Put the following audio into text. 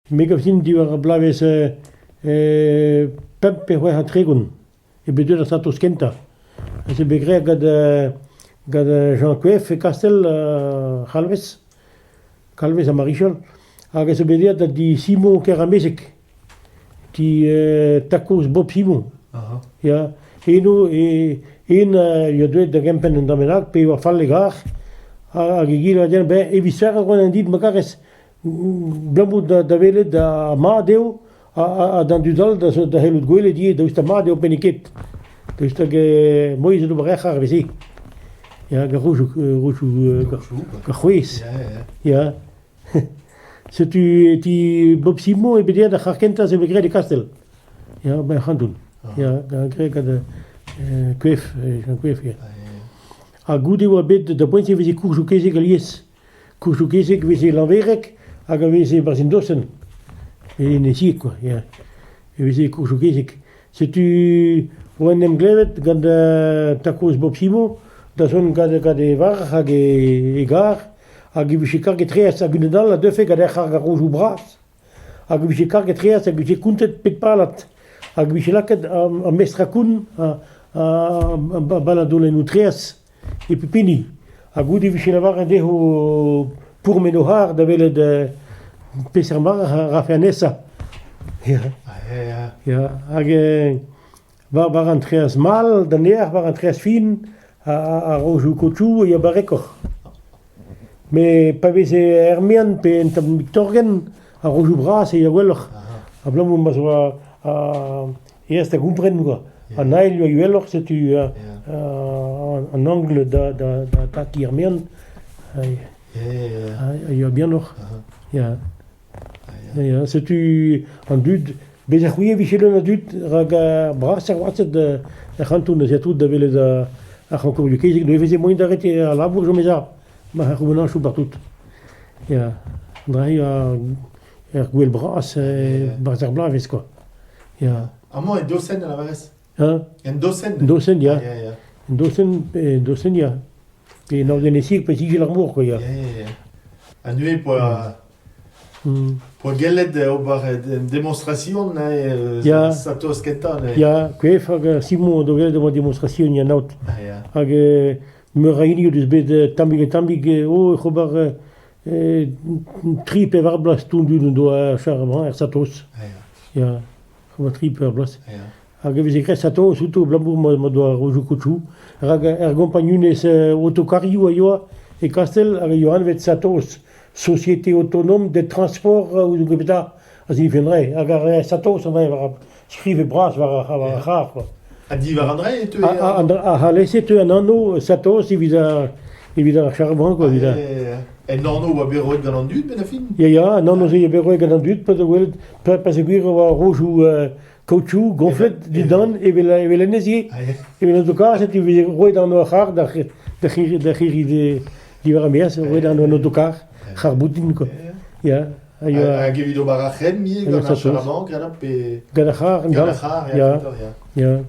Megafin die waren blaves pempe hoe hat regun. E bedur da status kenta. Se begre gad Jean Cuef e Castel Calves a Marichol. Hag se bedur da di Simon Keramesek. Di tacos Bob Simon. Ja, eno jo dweet da gempen en damenak pe wa falle gar. Hag e gila den be e visser gon en dit makares blambo da vele da Madeo a dan dudal da helut goile die da ist da Madeo peniket. Da ist da ge moise do brecha vesi. Ja, garouj garouis. Ja. Se tu Bob Simon e bedia da Harkenta se begre de Castel. Ja, bij Handun. Ja, dan kreeg ik de Cuef, Jean Cuef. A goede wat bid de pointje we koerzoekese gelies. Koerzoekese we ze lanwerk, a we ze was in dossen. In zie quoi, ja. We ze koerzoekese. Se tu wanneer glevet gad tacos Bob Simon, dat zo'n gad var hag egar, hag we ze kar getreas a gunedal a defe gad har garouj bras. Hag we ze kar getreas a we ze kuntet pet palat. Hag we ze laket a mestrakun a baladole nutrias. E pipini. A goede we zien waren de ho pour menohar da vele de pesermar rafianessa. Ja. Ja, hag waren tres mal, daner waren tres fin a roju kochu e barekor. Me pavese hermian pe entam torgen a roju bras e yaweloch. A blamo maswa eerste gumpren go. A nail yaweloch se tu un angle da Tiermien. Ja, bien noch. Ja. Ja, c'est tu en dud bezachouye vichelo na dud raga brasser watset de Hantoun de tout de vele da a Hankour du Kezik de veze moyen d'arrêter à la bourge meza. Ma revenant chou partout. Ja. Drai gwel bras brasser blaves quoi. Ja. Amo en docen à la vares. Hein? En docen. Docen ja. Docen ja. Et non de nesik petit l'amour quoi ja. Annué pour gelet ober demonstration na satos kentan. Ja, Cuef hag Simon do gelet de demonstration ja naut. Hag me reunio dus bet tambig o khobar tripe varblas tundu do charmant satos. Ja, khobar tripe varblas. Hag we kre satos uto blambo mo do roju kuchu. Hag compagnunes autocario yo e Castel hag Johan vet satos. Société autonome de transport ou de gebeda as in venrei agar satos on va skrive bras var rare quoi A di varandrei tu a laissé tu un anno satos evida charbon quoi evida en anno va beroet galandut benafin ja un anno ze beroet galandut pas de wel pas seguir va roju caoutchouc gonflet du dan et vela nesier et en tout cas c'est tu roet dans no har da giri di var mes roet dans no autocar Charboutin quoi. Ja. A gevido barachem mi gana charmant gana pe Gadachar. Ja. Ja.